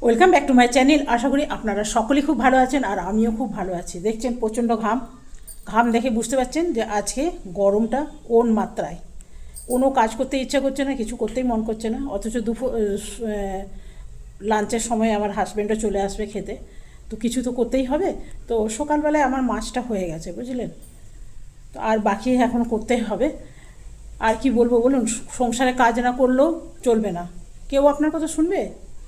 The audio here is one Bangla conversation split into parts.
Welcome back to my channel. আশা করি আপনারা সকলেই খুব ভালো আছেন আর আমিও খুব ভালো আছি। দেখছেন প্রচণ্ড ঘাম, ঘাম দেখে বুঝতে পারছেন যে আজকে গরমটা কোন মাত্রায়। কোনো কাজ করতে ইচ্ছা করছে না, কিছু করতেই মন করছে না, অথচ দুপুর লাঞ্চের সময় আমার হাজব্যান্ডও চলে আসবে খেতে, তো কিছু তো করতেই হবে। তো সকালবেলায় আমার মাছটা হয়ে গেছে, বুঝলেন, তো আর বাকি এখন করতেই হবে। আর কি বলবো বলুন, সংসারে কাজ না করলেও চলবে না। কেউ আপনার কথা শুনবে?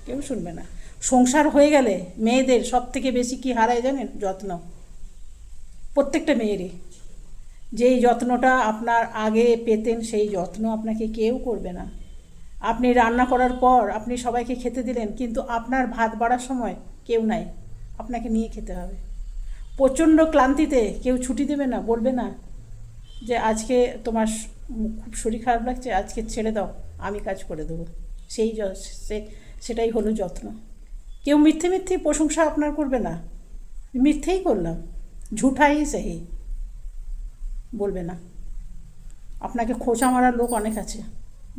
কেউ শুনবে না। সংসার হয়ে গেলে মেয়েদের সব থেকে বেশি কি হারায় জানেন? যত্ন। প্রত্যেকটা মেয়েরই যেই যত্নটা আপনার আগে পেতেন সেই যত্ন আপনাকে কেউ করবে না। আপনি রান্না করার পর আপনি সবাইকে খেতে দিলেন, কিন্তু আপনার ভাত বাড়ার সময় কেউ নাই, আপনাকে নিয়ে খেতে হবে। প্রচণ্ড ক্লান্তিতে কেউ ছুটি দেবে না, বলবে না যে আজকে তোমার খুব শরীর খারাপ লাগছে, আজকে ছেড়ে দাও, আমি কাজ করে দেবো। সেই সেটাই হলো যত্ন। কেউ মিথ্যে মিথ্যে প্রশংসা আপনার করবে না, মিথ্যেই করলাম, ঝুঠাই সেহি বলবে না। আপনাকে খোঁচা মারার লোক অনেক আছে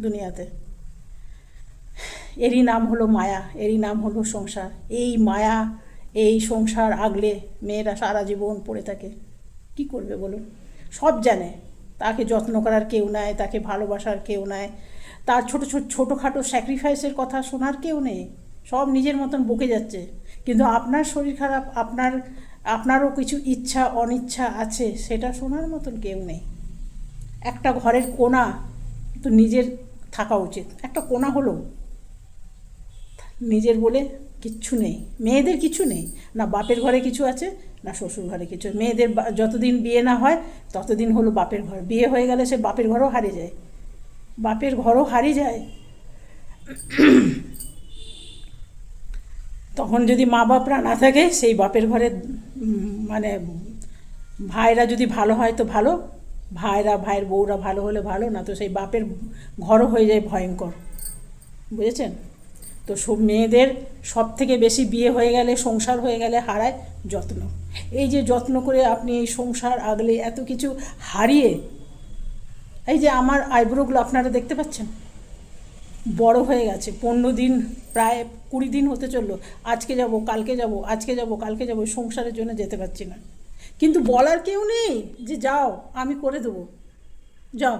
দুনিয়াতে। এরই নাম হলো মায়া, এরই নাম হলো সংসার। এই মায়া, এই সংসার আগলে মেয়েরা সারা জীবন পড়ে থাকে। কি করবে বলুন? সব জানে, তাকে যত্ন করার কেউ নাই, তাকে ভালোবাসার কেউ নাই, তার ছোটোখাটো স্যাক্রিফাইসের কথা শোনার কেউ নেই। সব নিজের মতন বকে যাচ্ছে। কিন্তু আপনার শরীর খারাপ, আপনারও কিছু ইচ্ছা অনিচ্ছা আছে, সেটা শোনার মতন কেউ নেই। একটা ঘরের কোণা তো নিজের থাকা উচিত, একটা কোণা হলো নিজের বলে কিচ্ছু নেই। মেয়েদের কিছু নেই, না বাপের ঘরে কিছু আছে, না শ্বশুর ঘরে কিছু। মেয়েদের যতদিন বিয়ে না হয় ততদিন হলো বাপের ঘর, বিয়ে হয়ে গেলে সে বাপের ঘরও হারিয়ে যায়, বাপের ঘরও হারিয়ে যায়। তখন যদি মা বাপরা না থাকে, সেই বাপের ঘরে মানে ভাইরা যদি ভালো হয় তো ভালো, ভাইয়ের বউরা ভালো হলে ভালো, না তো সেই বাপের ঘরও হয়ে যায় ভয়ঙ্কর, বুঝেছেন? তো সব মেয়েদের সব থেকে বেশি বিয়ে হয়ে গেলে, সংসার হয়ে গেলে হারায় যত্ন। এই যে যত্ন করে আপনি এই সংসার আগলে এত কিছু হারিয়ে, এই যে আমার আইব্রোগুলো আপনারা দেখতে পাচ্ছেন বড় হয়ে গেছে, 15 দিন প্রায় 20 দিন হতে চললো। আজকে যাব কালকে যাব, আজকে যাব কালকে যাব, সংসারের জন্য যেতে পারছি না। কিন্তু বলার কেউ নেই যে যাও আমি করে দেবো, যাও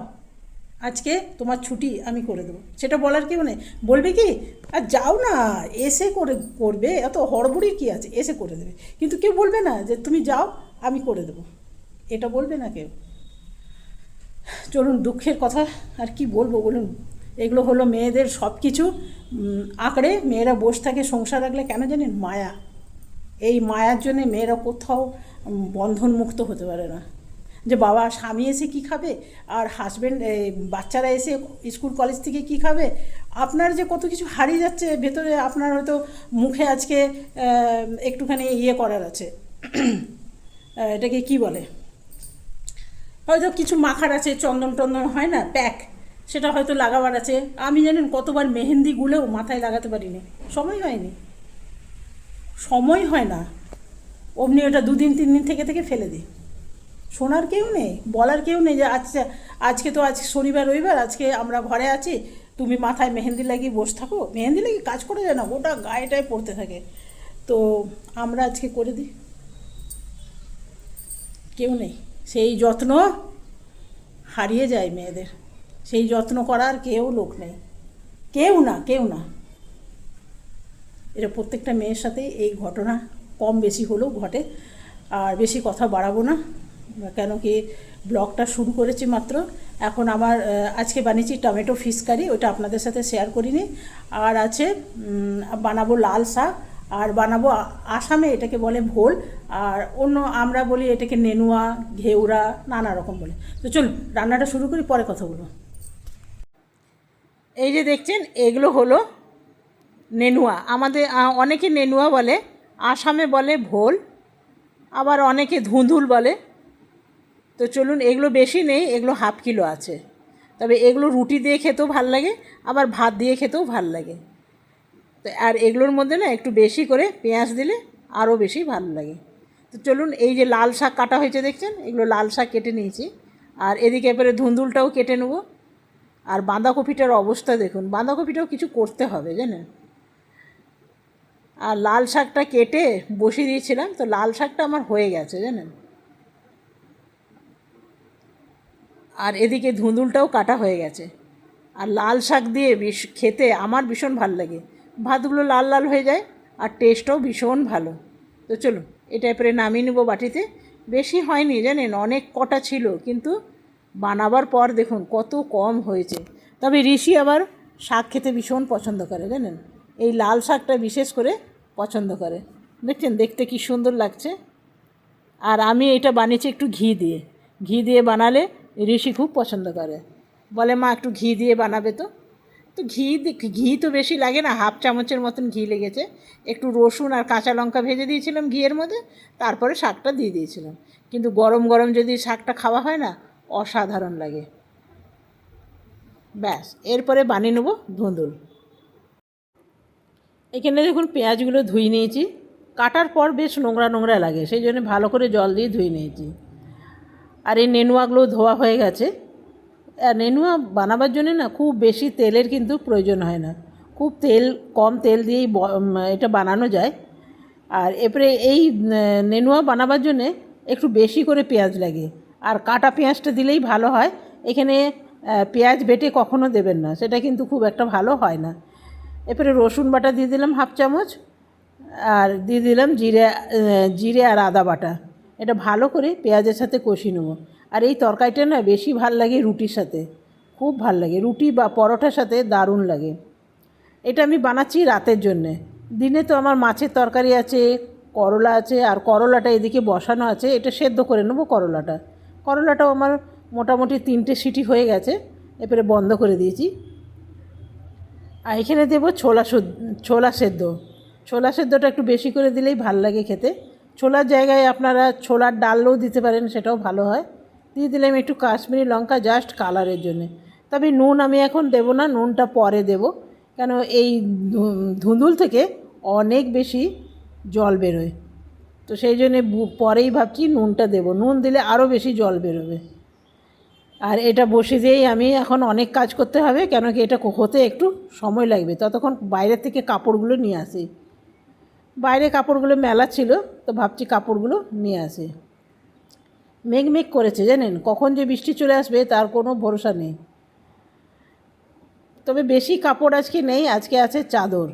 আজকে তোমার ছুটি আমি করে দেবো, সেটা বলার কেউ নেই। বলবে কি, আর যাও না, এসে করবে, এত হড়বড়ির কী আছে, এসে করে দেবে। কিন্তু কেউ বলবে না যে তুমি যাও আমি করে দেবো, এটা বলবে না কেউ। চলুন, দুঃখের কথা আর কি বলবো বলুন। এগুলো হলো মেয়েদের সব কিছু আঁকড়ে মেয়েরা বসে থাকে সংসার রাখলে। কেন জানেন? মায়া। এই মায়ার জন্যে মেয়েরা কোথাও বন্ধনমুক্ত হতে পারে না। যে বাবা স্বামী এসে কী খাবে, আর হাজব্যান্ড বাচ্চারা এসে স্কুল কলেজ থেকে কী খাবে, আপনার যে কত কিছু হারিয়ে যাচ্ছে ভেতরে। আপনার হয়তো মুখে আজকে একটুখানি ইয়ে করার আছে, এটাকে কি বলে, হয়তো কিছু মাখার আছে, চন্দন টন্দন হয় না প্যাক, সেটা হয়তো লাগাবার আছে। আমি জানেন কতবার মেহেন্দি গুলেও মাথায় লাগাতে পারিনি, সময় হয়নি, সময় হয় না। অমনি ওটা 2 দিন 3 দিন থেকে থেকে ফেলে দিই। শোনার কেউ নেই, বলার কেউ নেই যে আচ্ছা আজকে তো আজ শনিবার রবিবার, আজকে আমরা ঘরে আছি, তুমি মাথায় মেহেন্দি লাগিয়ে বসে থাকো। মেহেন্দি লাগিয়ে কাজ করে যায় না, গোটা গায়েটায় পড়তে থাকে। তো আমরা আজকে করে দিই, কেউ নেই। সেই যত্ন হারিয়ে যায় মেয়েদের, সেই যত্ন করার কেউ লোক নেই, কেউ না, কেউ না। এটা প্রত্যেকটা মেয়ের সাথেই এই ঘটনা কম বেশি হলেও ঘটে। আর বেশি কথা বাড়াবো না, কেন কি ব্লগটা শুরু করেছি মাত্র। এখন আমার আজকে বানিয়েছি টমেটো ফিশ কারি, ওটা আপনাদের সাথে শেয়ার করিনি। আর আছে বানাবো লাল শাক, আর বানাবো আসামে এটাকে বলে ভোল, আর অন্য আমরা বলি এটাকে নেনুয়া, ঘেউরা, নানা রকম বলে। তো চলুন রান্নাটা শুরু করি, পরে কথা বলবো। এই যে দেখছেন, এগুলো হলো নেনুয়া। আমাদের অনেকে নেনুয়া বলে, আসামে বলে ভোল, আবার অনেকে ধুঁধুল বলে। তো চলুন, এগুলো বেশি নেই, এগুলো ½ কিলো আছে। তবে এগুলো রুটি দিয়ে খেতেও ভাল লাগে, আবার ভাত দিয়ে খেতেও ভাল লাগে। তো আর এগুলোর মধ্যে না একটু বেশি করে পেঁয়াজ দিলে আরও বেশি ভালো লাগে। তো চলুন, এই যে লাল শাক কাটা হয়েছে দেখছেন, এগুলো লাল শাক কেটে নিয়েছি। আর এদিকে এবারে ধুঁধুলটাও কেটে নেব। আর বাঁধাকপিটার অবস্থা দেখুন, বাঁধাকপিটাও কিছু করতে হবে জানেন। আর লাল শাকটা কেটে বসিয়ে দিয়েছিলাম, তো লাল শাকটা আমার হয়ে গেছে জানেন। আর এদিকে ধুঁদুলটাও কাটা হয়ে গেছে। আর লাল শাক দিয়ে খেতে আমার ভীষণ ভালো লাগে, ভাতগুলো লাল লাল হয়ে যায় আর টেস্টও ভীষণ ভালো। তো চলুন এটা এরপরে নামিয়ে নেবো বাটিতে। বেশি হয়নি জানেন, অনেক কটা ছিল, কিন্তু বানাবার পর দেখুন কত কম হয়েছে। তবে ঋষি আবার শাক খেতে ভীষণ পছন্দ করে জানেন, এই লাল শাকটা বিশেষ করে পছন্দ করে। দেখছেন দেখতে কি সুন্দর লাগছে। আর আমি এটা বানিয়েছি একটু ঘি দিয়ে, ঘি দিয়ে বানালে ঋষি খুব পছন্দ করে, বলে মা একটু ঘি দিয়ে বানাবে। তো তো ঘি তো বেশি লাগে না, হাফ চামচের মতন ঘি লেগেছে। একটু রসুন আর কাঁচা লঙ্কা ভেজে দিয়েছিলাম ঘিয়ের মধ্যে, তারপরে শাকটা দিয়ে দিয়েছিলাম। কিন্তু গরম গরম যদি শাকটা খাওয়া হয় না, অসাধারণ লাগে। ব্যাস, এরপরে বানিয়ে নেবো ধুঁদুল। এখানে দেখুন পেঁয়াজগুলো ধুয়ে নিয়েছি, কাটার পর বেশ নোংরা নোংরা লাগে, সেই জন্য ভালো করে জল দিয়ে ধুয়ে নিয়েছি। আর এই নেনুয়াগুলো ধোয়া হয়ে গেছে। আর নেনুয়া বানাবার জন্য না খুব বেশি তেলের কিন্তু প্রয়োজন হয় না, খুব কম তেল দিয়েই এটা বানানো যায়। আর এরপরে এই নেনুয়া বানাবার জন্যে একটু বেশি করে পেঁয়াজ লাগে, আর কাটা পেঁয়াজটা দিলেই ভালো হয়। এখানে পেঁয়াজ বেটে কখনো দেবেন না, সেটা কিন্তু খুব একটা ভালো হয় না। এরপরে রসুন বাটা দিয়ে দিলাম হাফ চামচ, আর দিয়ে দিলাম জিরে আর আদা বাটা। এটা ভালো করে পেঁয়াজের সাথে কষিয়ে নেবো। আর এই তরকারিটা না বেশি ভাল লাগে রুটির সাথে, খুব ভাল লাগে, রুটি বা পরোটার সাথে দারুণ লাগে। এটা আমি বানাচ্ছি রাতের জন্যে। দিনে তো আমার মাছের তরকারি আছে, করলা আছে, আর করলাটা এদিকে বসানো আছে, এটা সেদ্ধ করে নেবো করলাটা। করলাটাও আমার মোটামুটি 3টে সিটি হয়ে গেছে, এরপরে বন্ধ করে দিয়েছি। আর এখানে দেবো ছোলা সেদ্ধ। ছোলা সেদ্ধটা একটু বেশি করে দিলেই ভাল লাগে খেতে। ছোলার জায়গায় আপনারা ছোলার ডালও দিতে পারেন, সেটাও ভালো হয়। দিয়ে দিলাম একটু কাশ্মীরি লঙ্কা জাস্ট কালারের জন্যে। তবে নুন আমি এখন দেবো না, নুনটা পরে দেবো, কেন এই ধুঁদুল থেকে অনেক বেশি জল বেরোয়। তো সেই জন্যে পরেই ভাবছি নুনটা দেবো, নুন দিলে আরও বেশি জল বেরোবে। আর এটা বসে দিয়েই আমি এখন অনেক কাজ করতে হবে, কেন কি এটা হতে একটু সময় লাগবে। ততক্ষণ বাইরের থেকে কাপড়গুলো নিয়ে আসি, বাইরে কাপড়গুলো মেলা ছিল, তো ভাবছি কাপড়গুলো নিয়ে আসি। মেঘ করেছে জানেন, কখন যে বৃষ্টি চলে আসবে তার কোনো ভরসা নেই। তবে বেশি কাপড় আজকে নেই, আজকে আছে চাদর।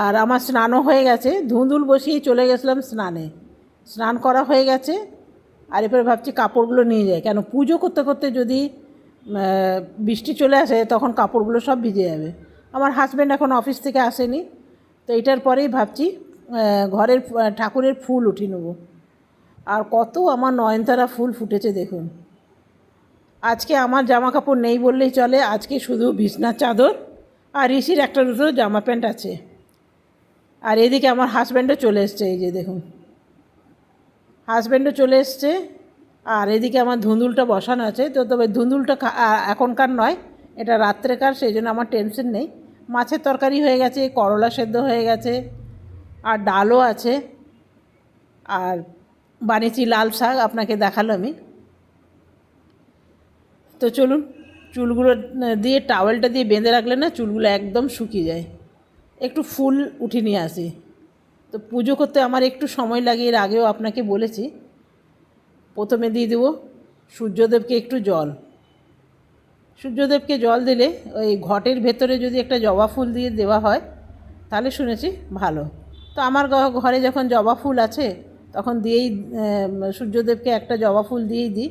আর আমার স্নানও হয়ে গেছে, ধুঁদুল বসিয়েই চলে গেছিলাম স্নানে, স্নান করা হয়ে গেছে। আর এরপরে ভাবছি কাপড়গুলো নিয়ে যাই, কেন পুজো করতে করতে যদি বৃষ্টি চলে আসে তখন কাপড়গুলো সব ভিজে যাবে। আমার হাজব্যান্ড এখন অফিস থেকে আসেনি, তো এটার পরেই ভাবছি ঘরের ঠাকুরের ফুল উঠিয়ে নেবো। আর কত আমার নয়নতারা ফুল ফুটেছে দেখুন। আজকে আমার জামা কাপড় নেই বললেই চলে, আজকে শুধু বিছনার চাদর আর ঋষির একটা দুটো জামা প্যান্ট আছে। আর এদিকে আমার হাজব্যান্ডও চলে এসছে, এই যে দেখুন হাজব্যান্ডও চলে এসছে। আর এদিকে আমার ধুঁদুলটা বসানো আছে, তো তবে ধুঁদুলটা এখনকার নয়, এটা রাত্রেকার, সেই জন্য আমার টেনশন নেই। মাছের তরকারি হয়ে গেছে, করলা সেদ্ধ হয়ে গেছে, আর ডালও আছে। আর বানিয়েছি লাল শাক, আপনাকে দেখালো আমি। তো চলুন, চুলগুলো দিয়ে টাওয়েলটা দিয়ে বেঁধে রাখলে না চুলগুলো একদম শুকিয়ে যায়। একটু ফুল উঠিয়ে নিয়ে আসি। তো পুজো করতে আমার একটু সময় লাগে, এর আগেও আপনাকে বলেছি। প্রথমে দিয়ে দেবো সূর্যদেবকে একটু জল। সূর্যদেবকে জল দিলে ওই ঘটের ভেতরে যদি একটা জবা ফুল দিয়ে দেওয়া হয় তাহলে শুনেছি ভালো। তো আমার ঘরে যখন জবা ফুল আছে তখন দিয়েই সূর্যদেবকে একটা জবা ফুল দিয়েই দিই,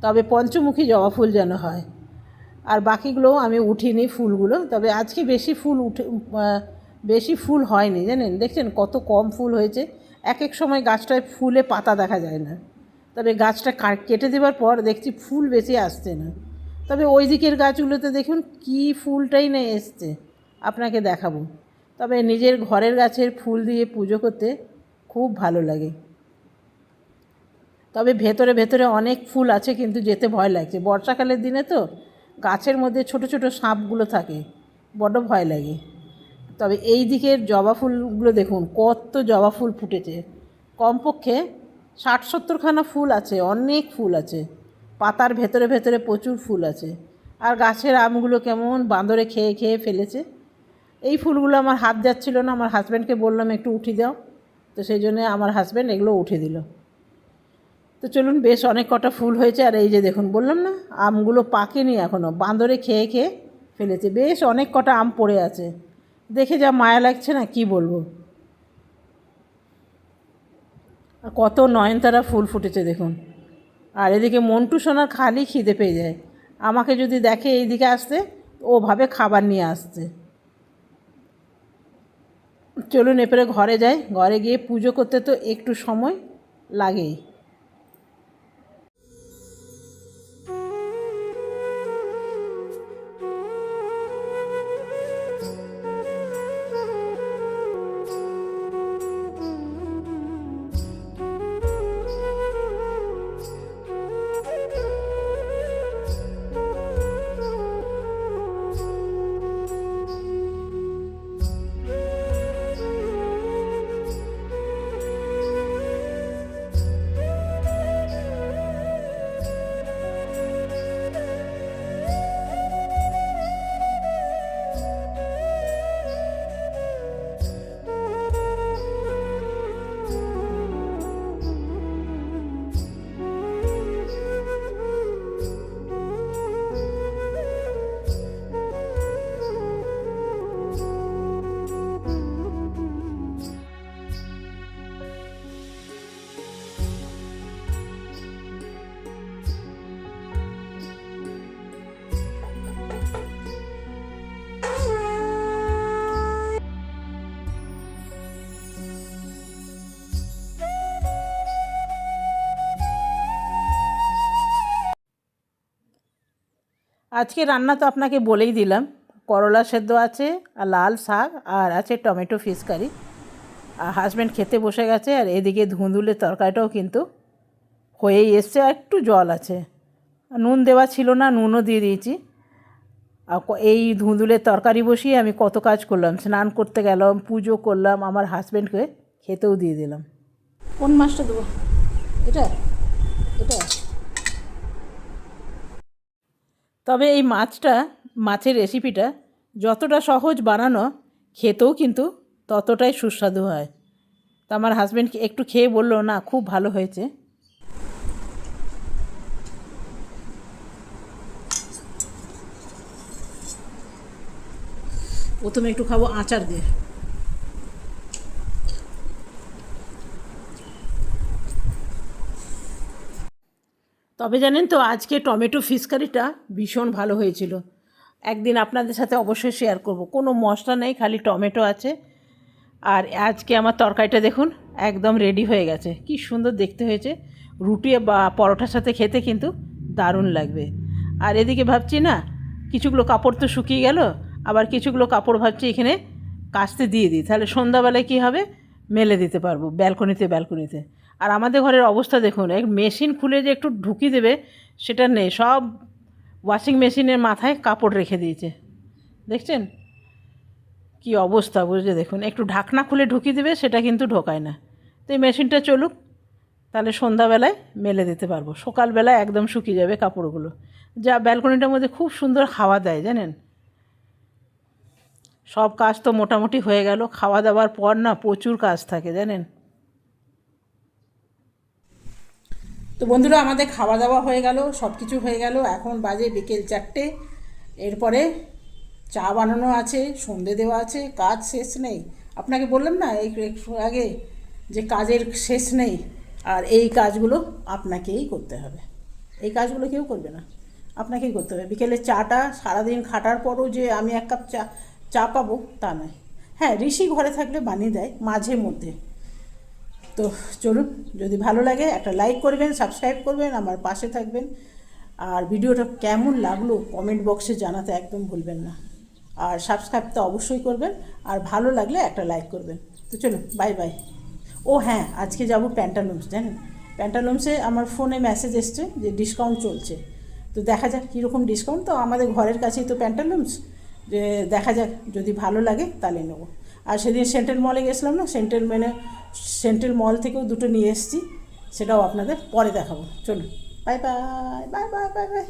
তবে পঞ্চমুখী জবা ফুল যেন হয়। আর বাকিগুলোও আমি উঠিনি ফুলগুলো, তবে আজকে বেশি ফুল হয়নি জানেন, দেখছেন কত কম ফুল হয়েছে। এক এক সময় গাছটায় ফুলে পাতা দেখা যায় না, তবে গাছটা কেটে দেওয়ার পর দেখছি ফুল বেশি আসছে না। তবে ওই দিকের গাছগুলোতে দেখুন কি ফুলটাই না এসছে, আপনাকে দেখাবো। তবে নিজের ঘরের গাছের ফুল দিয়ে পুজো করতে খুব ভালো লাগে। তবে ভেতরে ভেতরে অনেক ফুল আছে, কিন্তু যেতে ভয় লাগছে, বর্ষাকালের দিনে তো গাছের মধ্যে ছোট ছোট সাপগুলো থাকে, বড্ড ভয় লাগে। তবে এই দিকের জবা ফুলগুলো দেখুন কত জবা ফুল ফুটেছে, কমপক্ষে 60-70খানা ফুল আছে, অনেক ফুল আছে, পাতার ভেতরে ভেতরে প্রচুর ফুল আছে। আর গাছের আমগুলো কেমন বাঁদরে খেয়ে খেয়ে ফেলেছে। এই ফুলগুলো আমার হাত যাচ্ছিল না, আমার হাজব্যান্ডকে বললাম একটু উঠিয়ে দাও, তো সেই জন্যে আমার হাজব্যান্ড এগুলো উঠিয়ে দিল। তো চলুন, বেশ অনেক কটা ফুল হয়েছে। আর এই যে দেখুন, বললাম না আমগুলো পাকেনি এখনও, বাঁদরে খেয়ে খেয়ে ফেলেছে। বেশ অনেক কটা আম পড়ে আছে, দেখে যা মায়া লাগছে না, কি বলবো। আর কত নয়নতারা ফুল ফুটেছে দেখুন। আর এদিকে মন্টু সোনার খালি খিদে পেয়ে যায়, আমাকে যদি দেখে এইদিকে আসতে, ও ভাবে খাবার নিয়ে আসছে। চলুন এরপরে ঘরে যাই, ঘরে গিয়ে পুজো করতে তো একটু সময় লাগেই। আজকে রান্না তো আপনাকে বলেই দিলাম, করলা সেদ্ধ আছে, আর লাল শাক, আর আছে টমেটো ফিশ কারি। আর হাজব্যান্ড খেতে বসে গেছে। আর এদিকে ধুঁদুলের তরকারিটাও কিন্তু হয়েই এসছে, আর একটু জল আছে। নুন দেওয়া ছিল না, নুনও দিয়ে দিয়েছি। আর এই ধুঁদুলের তরকারি বসিয়ে আমি কত কাজ করলাম, স্নান করতে গেলাম, পুজো করলাম, আমার হাজব্যান্ডকে খেতেও দিয়ে দিলাম। কোন মাছটা দেবো? এটা এটা তবে এই মাছের রেসিপিটা যতটা সহজ বানানো, খেতেও কিন্তু ততটাই সুস্বাদু হয়। তো আমার হাজব্যান্ড একটু খেয়ে বললো, না খুব ভালো হয়েছে। প্রথমে একটু খাবো আচার দিয়ে। তবে জানেন তো, আজকে টমেটো ফিশ কারিটা ভীষণ ভালো হয়েছিল। একদিন আপনাদের সাথে অবশ্যই শেয়ার করব। কোনো মশলা নেই, খালি টমেটো আছে। আর আজকে আমার তরকারিটা দেখুন একদম রেডি হয়ে গেছে, কি সুন্দর দেখতে হয়েছে। রুটি বা পরোটার সাথে খেতে কিন্তু দারুণ লাগবে। আর এদিকে ভাবছি না, কিছুগুলো কাপড় তো শুকিয়ে গেল, আবার কিছুগুলো কাপড় ভাবছি এখানে কাচতে দিয়ে দিই, তাহলে সন্ধ্যাবেলায় কী হবে, মেলে দিতে পারবো ব্যালকনিতে। আর আমাদের ঘরের অবস্থা দেখুন, এক মেশিন খুলে যে একটু ঢুকিয়ে দেবে সেটা নেই, সব ওয়াশিং মেশিনের মাথায় কাপড় রেখে দিয়েছে। দেখছেন কি অবস্থা, বুঝলে দেখুন, একটু ঢাকনা খুলে ঢুকিয়ে দেবে, সেটা কিন্তু ঢোকায় না। তো এই মেশিনটা চলুক, তাহলে সন্ধ্যাবেলায় মেলে দিতে পারবো, সকালবেলায় একদম শুকিয়ে যাবে কাপড়গুলো। যা ব্যালকনিটার মধ্যে খুব সুন্দর হাওয়া দেয় জানেন। সব কাজ তো মোটামুটি হয়ে গেল, খাওয়া দাওয়ার পর না প্রচুর কাজ থাকে জানেন। তো বন্ধুরা, আমাদের খাওয়া দাওয়া হয়ে গেল, সব কিছু হয়ে গেল। এখন বাজে বিকেল 4টে। এরপরে চা বানানো আছে, সন্ধে দেওয়া আছে, কাজ শেষ নেই। আপনাকে বললাম না একটু আগে যে কাজের শেষ নেই। আর এই কাজগুলো আপনাকেই করতে হবে, এই কাজগুলো কেউ করবে না, আপনাকেই করতে হবে। বিকেলে চাটা সারাদিন খাটার পরও যে আমি এক কাপ চা পাবো তা নয়। হ্যাঁ, ঋষি ঘরে থাকলে বানিয়ে দেয় মাঝে মধ্যে। তো চলুন, যদি ভালো লাগে একটা লাইক করবেন, সাবস্ক্রাইব করবেন, আমার পাশে থাকবেন। আর ভিডিওটা কেমন লাগলো কমেন্ট বক্সে জানাতে একদম ভুলবেন না। আর সাবস্ক্রাইব তো অবশ্যই করবেন, আর ভালো লাগলে একটা লাইক করবেন। তো চলুন, বাই বাই। ও হ্যাঁ, আজকে যাব প্যান্টালুমস, জানেন প্যান্টালুমসে আমার ফোনে মেসেজ এসছে যে ডিসকাউন্ট চলছে। তো দেখা যাক কীরকম ডিসকাউন্ট। তো আমাদের ঘরের কাছেই তো প্যান্টালুমস, যে দেখা যাক যদি ভালো লাগে তাহলে নেবো। আর সেদিন সেন্ট্রাল মলে গেছিলাম না, সেন্ট্রাল মল থেকেও দুটো নিয়ে এসেছি, সেটাও আপনাদের পরে দেখাবো। চলুন, bye bye bye bye bye bye.